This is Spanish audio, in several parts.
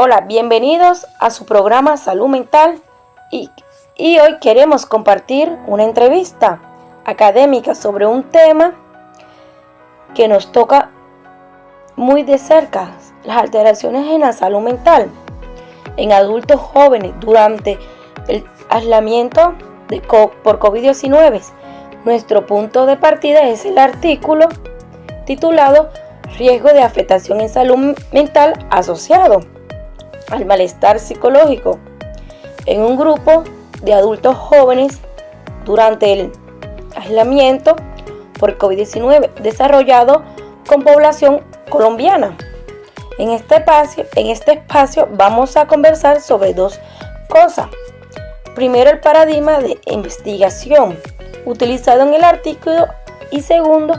Hola, bienvenidos a su programa Salud Mental y hoy queremos compartir una entrevista académica sobre un tema que nos toca muy de cerca, las alteraciones en la salud mental en adultos jóvenes durante el aislamiento por COVID-19. Nuestro punto de partida es el artículo titulado Riesgo de afectación en salud mental asociado al malestar psicológico en un grupo de adultos jóvenes durante el aislamiento por COVID-19 desarrollado con población colombiana. En este espacio vamos a conversar sobre dos cosas. Primero, el paradigma de investigación utilizado en el artículo, y segundo,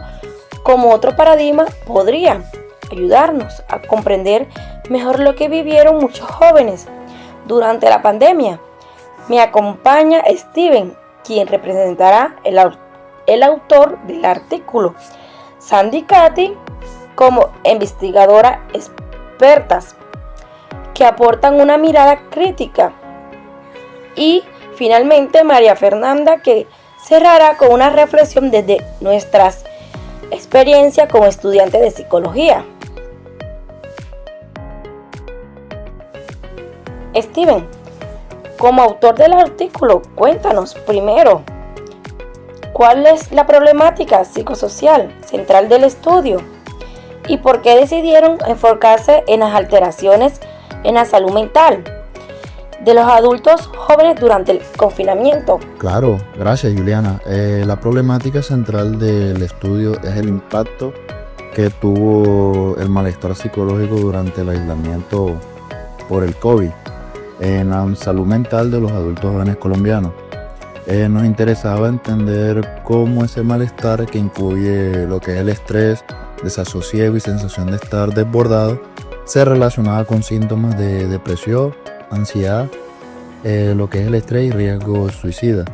cómo otro paradigma podría ayudarnos a comprender mejor lo que vivieron muchos jóvenes durante la pandemia. Me acompaña Steven, quien representará el autor del artículo, Sandy Katy, como investigadora expertas que aportan una mirada crítica, y finalmente María Fernanda, que cerrará con una reflexión desde nuestras experiencias como estudiantes de psicología. Steven, como autor del artículo, cuéntanos primero, ¿cuál es la problemática psicosocial central del estudio y por qué decidieron enfocarse en las alteraciones en la salud mental de los adultos jóvenes durante el confinamiento? Claro, gracias Juliana. La problemática central del estudio es el impacto que tuvo el malestar psicológico durante el aislamiento por el COVID en la salud mental de los adultos jóvenes colombianos. Nos interesaba entender cómo ese malestar, que incluye lo que es el estrés, desasosiego y sensación de estar desbordado, se relacionaba con síntomas de depresión, ansiedad, lo que es el estrés y riesgo suicida.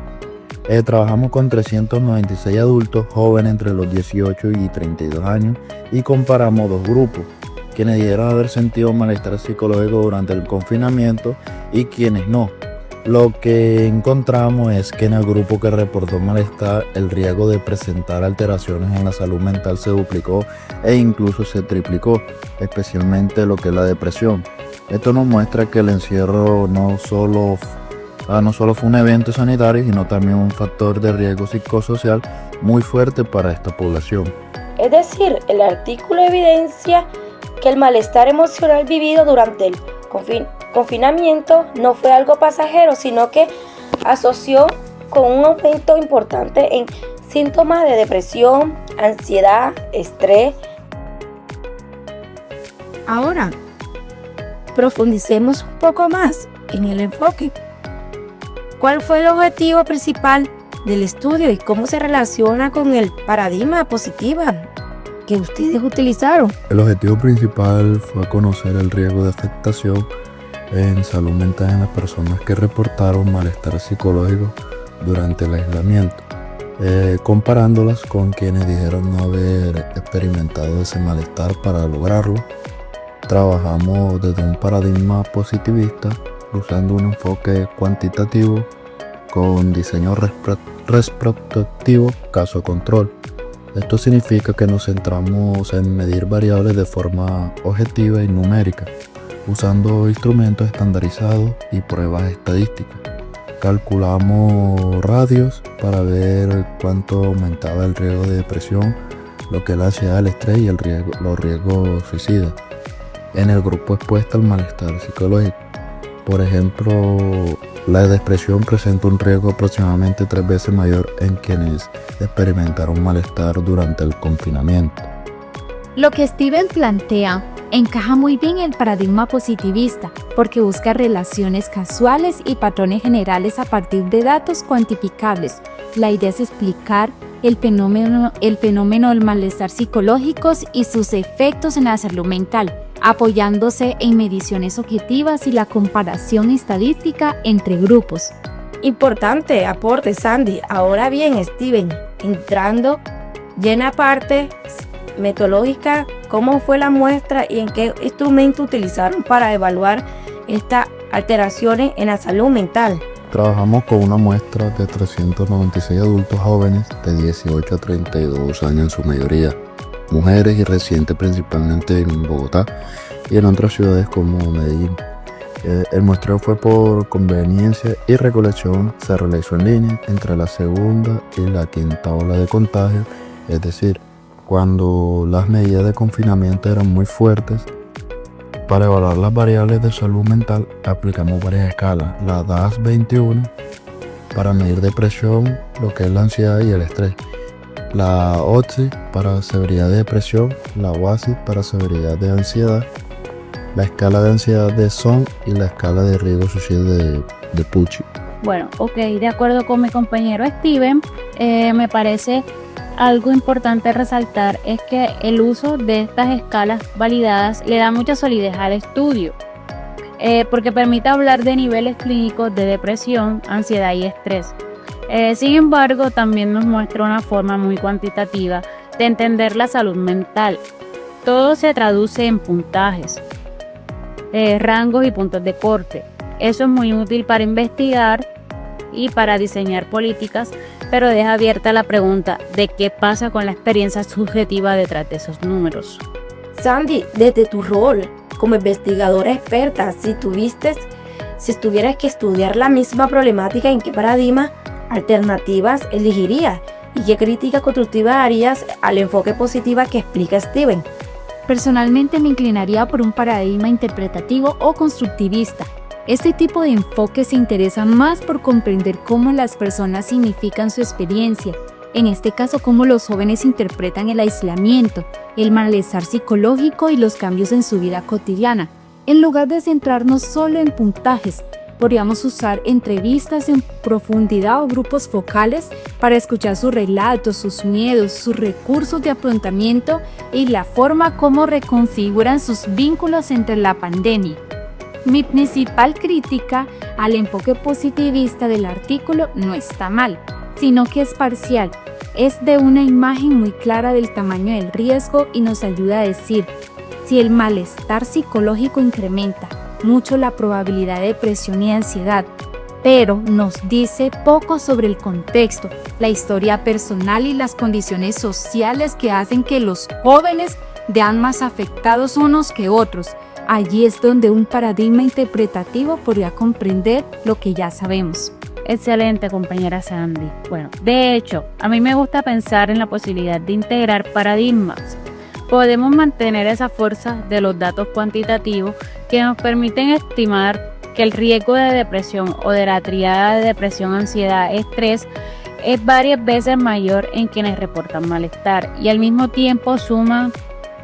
Trabajamos con 396 adultos jóvenes entre los 18 y 32 años y comparamos dos grupos: quienes dijeron haber sentido malestar psicológico durante el confinamiento y quienes no. Lo que encontramos es que en el grupo que reportó malestar, el riesgo de presentar alteraciones en la salud mental se duplicó e incluso se triplicó, especialmente lo que es la depresión. Esto nos muestra que el encierro no solo fue un evento sanitario, sino también un factor de riesgo psicosocial muy fuerte para esta población. Es decir, el artículo evidencia que el malestar emocional vivido durante el confinamiento no fue algo pasajero, sino que asoció con un aumento importante en síntomas de depresión, ansiedad, estrés. Ahora, profundicemos un poco más en el enfoque. ¿Cuál fue el objetivo principal del estudio y cómo se relaciona con el paradigma positiva que ustedes utilizaron? El objetivo principal fue conocer el riesgo de afectación en salud mental en las personas que reportaron malestar psicológico durante el aislamiento, comparándolas con quienes dijeron no haber experimentado ese malestar. Para lograrlo, trabajamos desde un paradigma positivista, usando un enfoque cuantitativo con diseño retrospectivo caso control. Esto significa que nos centramos en medir variables de forma objetiva y numérica, usando instrumentos estandarizados y pruebas estadísticas. Calculamos radios para ver cuánto aumentaba el riesgo de depresión, lo que es la ansiedad, el estrés y los riesgos suicidas en el grupo expuesto al malestar psicológico. Por ejemplo, la depresión presenta un riesgo aproximadamente 3 veces mayor en quienes experimentaron malestar durante el confinamiento. Lo que Steven plantea encaja muy bien en el paradigma positivista, porque busca relaciones casuales y patrones generales a partir de datos cuantificables. La idea es explicar el fenómeno del malestar psicológico y sus efectos en la salud mental, apoyándose en mediciones objetivas y la comparación estadística entre grupos. Importante aporte, Sandy. Ahora bien, Steven, entrando ya en la parte metodológica cómo fue la muestra y en qué instrumento utilizaron para evaluar estas alteraciones en la salud mental. Trabajamos con una muestra de 396 adultos jóvenes de 18 a 32 años en su mayoría, mujeres y residentes principalmente en Bogotá y en otras ciudades como Medellín. El muestreo fue por conveniencia y recolección, se realizó en línea entre la segunda y la quinta ola de contagio, es decir, cuando las medidas de confinamiento eran muy fuertes. Para evaluar las variables de salud mental aplicamos varias escalas, la DAS-21 para medir depresión, lo que es la ansiedad y el estrés, la OTSI para severidad de depresión, la WASI para severidad de ansiedad, la escala de ansiedad de SON y la escala de riesgo suicida de Pucci. Bueno, ok, de acuerdo con mi compañero Steven, me parece algo importante resaltar es que el uso de estas escalas validadas le da mucha solidez al estudio, porque permite hablar de niveles clínicos de depresión, ansiedad y estrés. Sin embargo, también nos muestra una forma muy cuantitativa de entender la salud mental. Todo se traduce en puntajes, rangos y puntos de corte. Eso es muy útil para investigar y para diseñar políticas, pero deja abierta la pregunta de qué pasa con la experiencia subjetiva detrás de esos números. Sandy, desde tu rol como investigadora experta, si tuvieras que estudiar la misma problemática, ¿en qué paradigma alternativas elegirías? ¿Y qué crítica constructiva harías al enfoque positivo que explica Steven? Personalmente me inclinaría por un paradigma interpretativo o constructivista. Este tipo de enfoque se interesa más por comprender cómo las personas significan su experiencia, en este caso cómo los jóvenes interpretan el aislamiento, el malestar psicológico y los cambios en su vida cotidiana. En lugar de centrarnos solo en puntajes, podríamos usar entrevistas en profundidad o grupos focales para escuchar sus relatos, sus miedos, sus recursos de afrontamiento y la forma como reconfiguran sus vínculos entre la pandemia. Mi principal crítica al enfoque positivista del artículo no está mal, sino que es parcial. Es de una imagen muy clara del tamaño del riesgo y nos ayuda a decir, si el malestar psicológico incrementa mucho la probabilidad de depresión y ansiedad, pero nos dice poco sobre el contexto, la historia personal y las condiciones sociales que hacen que los jóvenes vean más afectados unos que otros. Allí es donde un paradigma interpretativo podría comprender lo que ya sabemos. Excelente, compañera Sandy. Bueno, de hecho, a mí me gusta pensar en la posibilidad de integrar paradigmas. Podemos mantener esa fuerza de los datos cuantitativos que nos permiten estimar que el riesgo de depresión o de la tríada de depresión, ansiedad, estrés es varias veces mayor en quienes reportan malestar y al mismo tiempo suman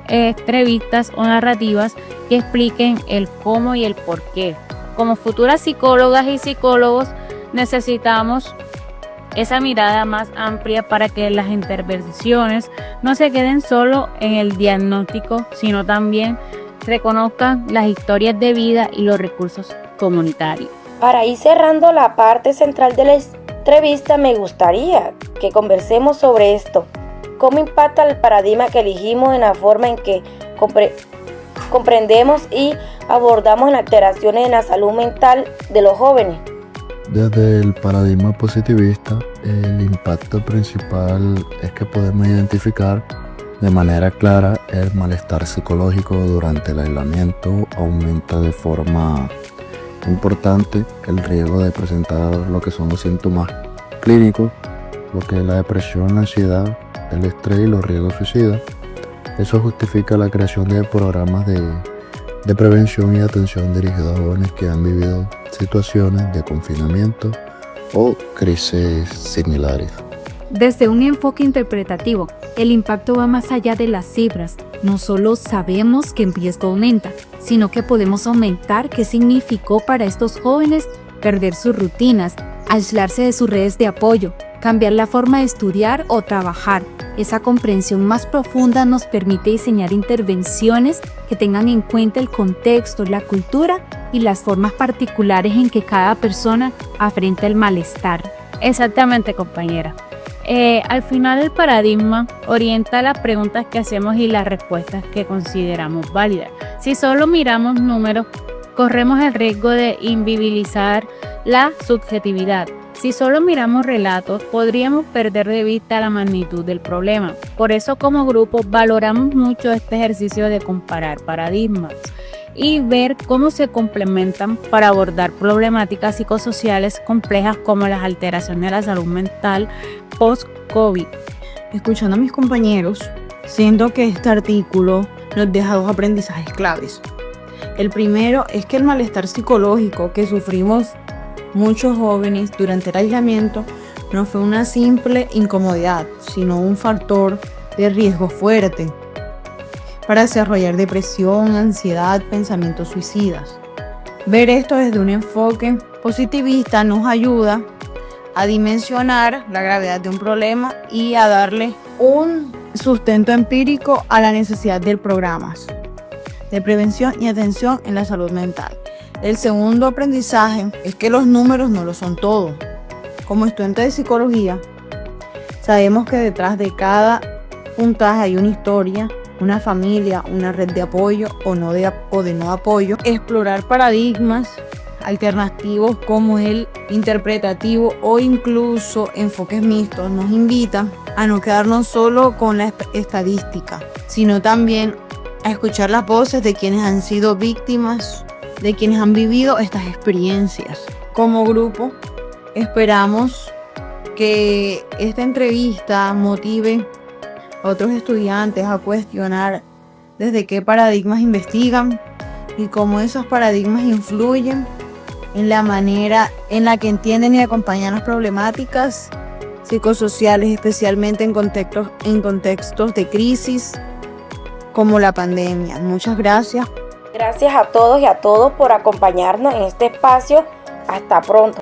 entrevistas o narrativas que expliquen el cómo y el por qué. Como futuras psicólogas y psicólogos necesitamos esa mirada más amplia para que las intervenciones no se queden solo en el diagnóstico, sino también reconozcan las historias de vida y los recursos comunitarios. Para ir cerrando la parte central de la entrevista, me gustaría que conversemos sobre esto. ¿Cómo impacta el paradigma que elegimos en la forma en que comprendemos y abordamos las alteraciones en la salud mental de los jóvenes? Desde el paradigma positivista, el impacto principal es que podemos identificar de manera clara el malestar psicológico durante el aislamiento. Aumenta de forma importante el riesgo de presentar lo que son los síntomas clínicos, lo que es la depresión, la ansiedad, el estrés y los riesgos suicidas. Eso justifica la creación de programas de prevención y atención dirigidos a jóvenes que han vivido situaciones de confinamiento o crisis similares. Desde un enfoque interpretativo, el impacto va más allá de las cifras. No solo sabemos que el riesgo aumenta, sino que podemos aumentar qué significó para estos jóvenes perder sus rutinas, aislarse de sus redes de apoyo, cambiar la forma de estudiar o trabajar. Esa comprensión más profunda nos permite diseñar intervenciones que tengan en cuenta el contexto, la cultura y las formas particulares en que cada persona afronta el malestar. Exactamente, compañera. Al final el paradigma orienta las preguntas que hacemos y las respuestas que consideramos válidas. Si solo miramos números, corremos el riesgo de invisibilizar la subjetividad. Si solo miramos relatos, podríamos perder de vista la magnitud del problema. Por eso como grupo valoramos mucho este ejercicio de comparar paradigmas y ver cómo se complementan para abordar problemáticas psicosociales complejas como las alteraciones de la salud mental post-COVID. Escuchando a mis compañeros, siento que este artículo nos deja dos aprendizajes claves. El primero es que el malestar psicológico que sufrimos muchos jóvenes durante el aislamiento no fue una simple incomodidad, sino un factor de riesgo fuerte para desarrollar depresión, ansiedad, pensamientos suicidas. Ver esto desde un enfoque positivista nos ayuda a dimensionar la gravedad de un problema y a darle un sustento empírico a la necesidad de programas de prevención y atención en la salud mental. El segundo aprendizaje es que los números no lo son todo. Como estudiantes de psicología, sabemos que detrás de cada puntaje hay una historia, una familia, una red de apoyo o de no apoyo. Explorar paradigmas alternativos como el interpretativo o incluso enfoques mixtos nos invita a no quedarnos solo con la estadística, sino también a escuchar las voces de quienes han sido víctimas, de quienes han vivido estas experiencias. Como grupo, esperamos que esta entrevista motive a otros estudiantes a cuestionar desde qué paradigmas investigan y cómo esos paradigmas influyen en la manera en la que entienden y acompañan las problemáticas psicosociales, especialmente en contextos de crisis como la pandemia. Muchas gracias. Gracias a todos y a todos por acompañarnos en este espacio. Hasta pronto.